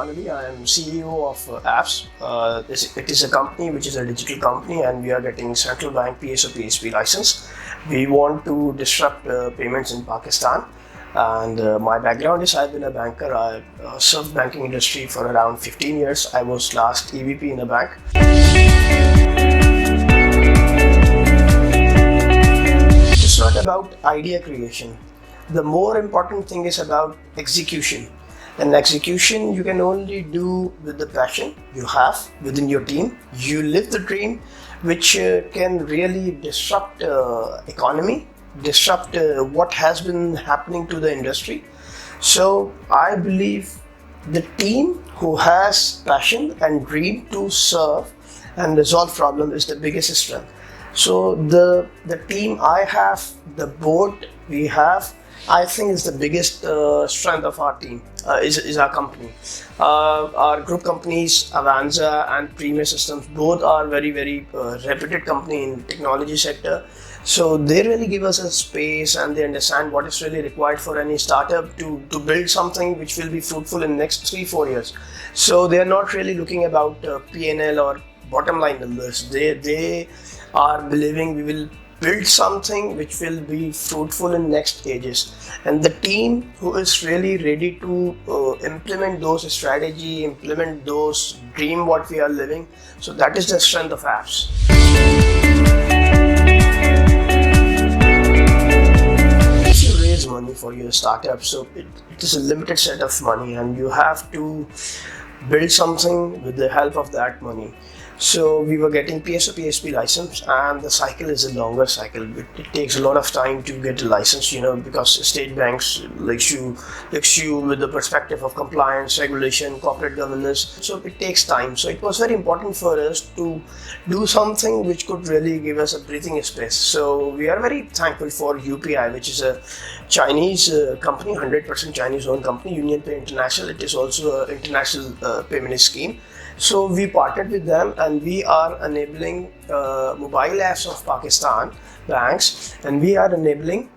Adnan Ali. I am CEO of Apps. It is a company which is a digital company, and we are getting central bank PSO PSP license. We want to disrupt payments in Pakistan. And my background is I've been a banker. I served banking industry for around 15 years. I was last EVP in a bank. It's not about idea creation. The more important thing is about execution. And execution you can only do with the passion you have within your team. You live the dream, which can really disrupt economy, disrupt what has been happening to the industry. So I believe the team who has passion and dream to serve and resolve problem is the biggest strength. So the team I have, the board we have, I think is the biggest strength of our team, is our company. Our group companies, Avanza and Premier Systems, both are very reputed company in technology sector. So they really give us a space and they understand what is really required for any startup to build something which will be fruitful in next 3-4 years. So they are not really looking about P&L or bottom line numbers. They are believing we will build something which will be fruitful in next ages, and the team who is really ready to implement those strategy, implement those dream what we are living. So that is the strength of Apps. If you raise money for your startup, so it is a limited set of money and you have to build something with the help of that money. So we were getting PSO PSP license, and the cycle is a longer cycle. It takes a lot of time to get a license, because state banks likes you with the perspective of compliance, regulation, corporate governance. So it takes time. So it was very important for us to do something which could really give us a breathing space. So we are very thankful for UPI, which is a Chinese company, 100% Chinese owned company, Union Pay International. It is also an international payment scheme. So we partnered with them, and we are enabling mobile apps of Pakistan banks, and we are enabling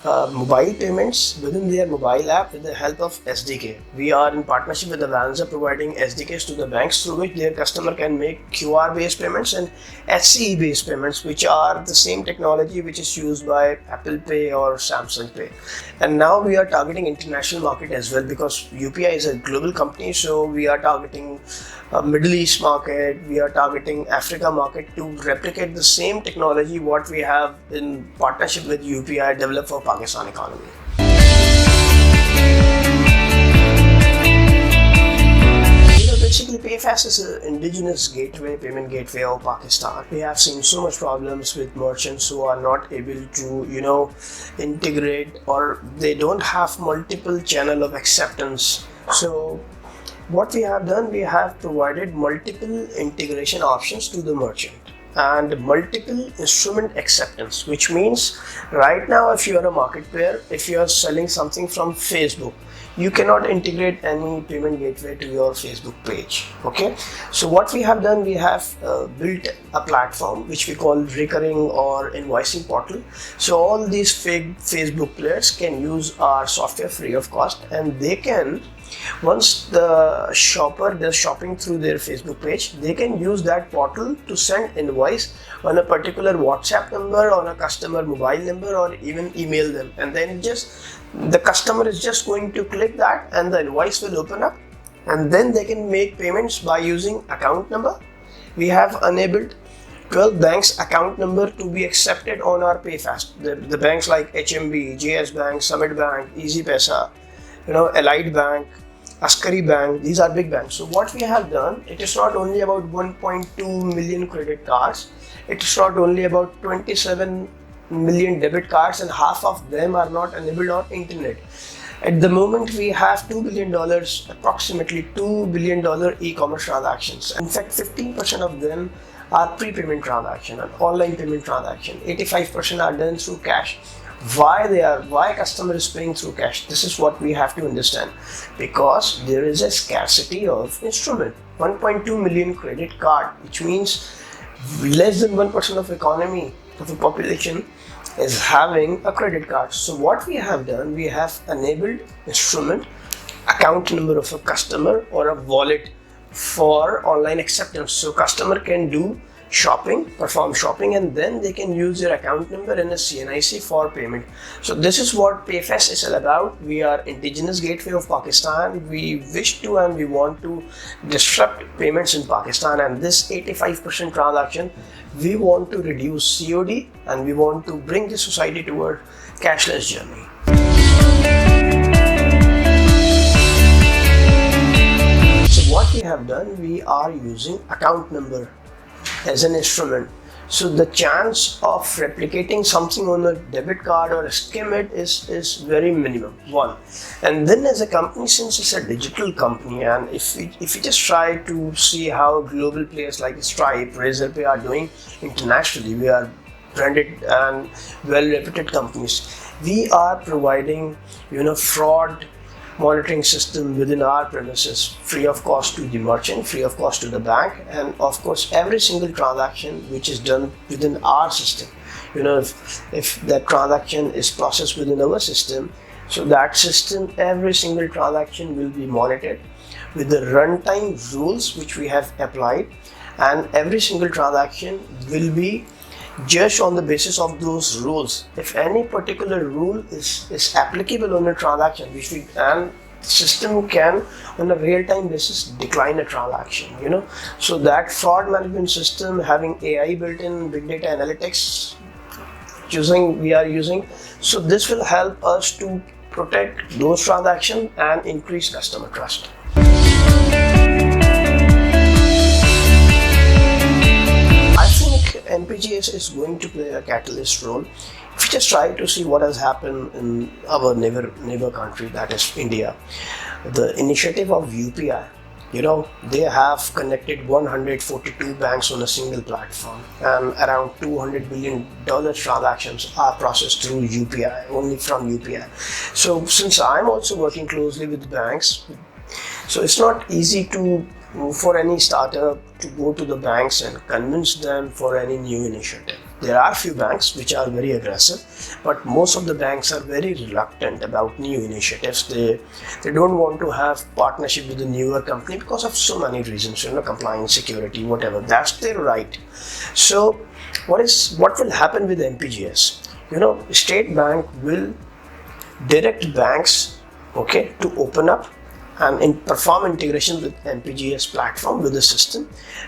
mobile payments within their mobile app with the help of SDK. We are in partnership with Avanza, providing SDKs to the banks through which their customer can make QR based payments and HCE based payments, which are the same technology which is used by Apple Pay or Samsung Pay. And now we are targeting international market as well, because UPI is a global company. So we are targeting Middle East market, we are targeting Africa market to replicate the same technology what we have in partnership with UPI developed for Pakistan economy. Basically, PayFast is an indigenous payment gateway of Pakistan. We have seen so much problems with merchants who are not able to, integrate, or they don't have multiple channel of acceptance. So what we have done, we have provided multiple integration options to the merchant and multiple instrument acceptance, which means right now if you are a market player, if you are selling something from Facebook, you cannot integrate any payment gateway to your Facebook page. Okay, so what we have done, we have built a platform which we call recurring or invoicing portal. So all these Facebook players can use our software free of cost, and they can, once the shopper does shopping through their Facebook page, they can use that portal to send invoice on a particular WhatsApp number, on a customer mobile number, or even email them, and then the customer is just going to click that and the invoice will open up, and then they can make payments by using account number. We have enabled 12 banks account number to be accepted on our PayFast. The banks like HMB, JS Bank, Summit Bank, Easy Pesa, Allied Bank, Askari Bank, these are big banks. So what we have done, it is not only about 1.2 million credit cards, it is not only about 27 million debit cards, and half of them are not enabled on internet. At the moment we have $2 billion, approximately $2 billion e-commerce transactions. In fact, 15% of them are prepayment transaction and online payment transaction. 85% are done through cash. Why customer is paying through cash? This is what we have to understand, because there is a scarcity of instrument. 1.2 million credit card, which means less than 1% of economy of the population is having a credit card. So what we have done, we have enabled instrument account number of a customer or a wallet for online acceptance. So customer can do shopping, perform shopping, and then they can use their account number and a CNIC for payment. So this is what PayFast is all about. We are indigenous gateway of Pakistan. We wish to and we want to disrupt payments in Pakistan, and this 85% transaction we want to reduce COD, and we want to bring the society toward cashless journey. So what we have done, we are using account number as an instrument. So the chance of replicating something on a debit card or a skim it is very minimum, one. And then as a company, since it's a digital company, and if we just try to see how global players like Stripe, Razorpay are doing internationally, we are branded and well-reputed companies. We are providing, fraud monitoring system within our premises, free of cost to the merchant, free of cost to the bank, and of course every single transaction which is done within our system, if that transaction is processed within our system, so that system, every single transaction will be monitored with the runtime rules which we have applied, and every single transaction will be judged on the basis of those rules. If any particular rule is applicable on a transaction, and system can on a real-time basis decline a transaction, so that fraud management system having AI built in, big data analytics we are using, so this will help us to protect those transactions and increase customer trust. MPGS is going to play a catalyst role. If you just try to see what has happened in our neighbor country, that is India, the initiative of UPI, they have connected 142 banks on a single platform, and around $200 billion transactions are processed through UPI, only from UPI. So since I'm also working closely with banks, so it's not easy for any startup to go to the banks and convince them for any new initiative. There are few banks which are very aggressive, but most of the banks are very reluctant about new initiatives. They don't want to have partnership with a newer company because of so many reasons, compliance, security, whatever. That's their right. So what will happen with MPGS? State Bank will direct banks, to open up and perform integration with MPGS platform with the system,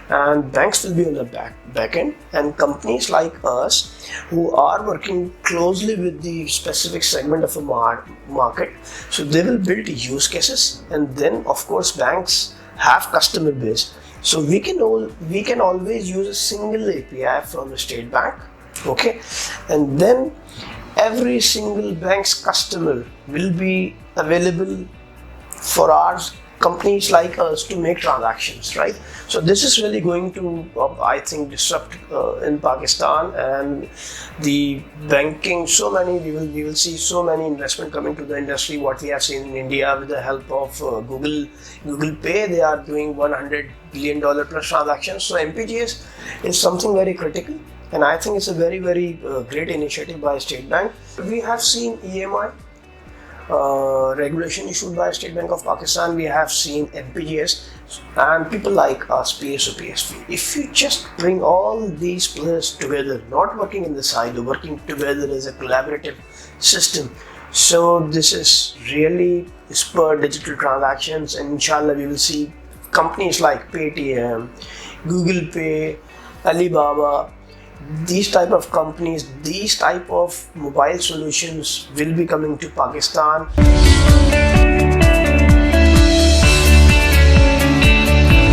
and banks will be on the back end, and companies like us who are working closely with the specific segment of a market, so they will build use cases, and then of course banks have customer base, so we can always use a single API from the State Bank, and then every single bank's customer will be available for our companies like us to make transactions, right? So this is really going to, I think, disrupt in Pakistan, and the banking. We will see so many investment coming to the industry. What we have seen in India with the help of Google Pay, they are doing $100 billion plus transactions. So MPGS is something very critical, and I think it's a very, very great initiative by State Bank. We have seen EMI. Regulation issued by State Bank of Pakistan, we have seen MPGS, and people like us, PSO, PSP. If you just bring all these players together, not working in the silo, working together as a collaborative system, so this is really spur digital transactions, and inshallah we will see companies like Paytm, Google Pay, Alibaba, these type of companies, these type of mobile solutions will be coming to Pakistan.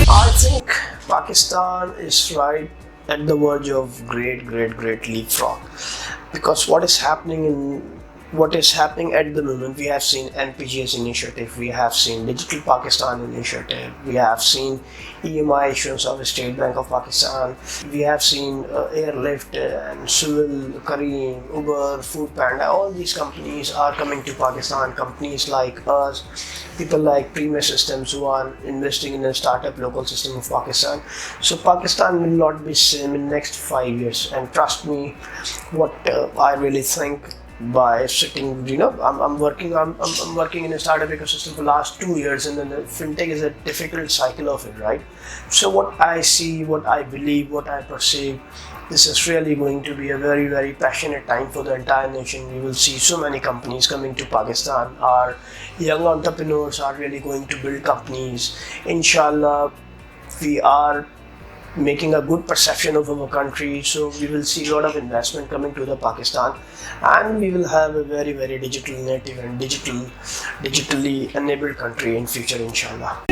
I think Pakistan is right at the verge of great leapfrog, because what is happening at the moment, we have seen NPGS initiative, we have seen Digital Pakistan initiative, we have seen EMI issuance of the State Bank of Pakistan, we have seen Airlift and Civil, Careem, Uber, Food Panda. All these companies are coming to Pakistan. Companies like us, people like Premier Systems who are investing in a startup local system of Pakistan. So Pakistan will not be same in next 5 years, and trust me, what I really think, by sitting, I'm working in a startup ecosystem for last 2 years, and then the fintech is a difficult cycle of it, right? So what I see, what I believe, what I perceive, this is really going to be a very, very passionate time for the entire nation. We will see so many companies coming to Pakistan. Our young entrepreneurs are really going to build companies. Inshallah, we are making a good perception of our country, so we will see a lot of investment coming to the Pakistan, and we will have a very, very digital native and digitally enabled country in future, inshallah.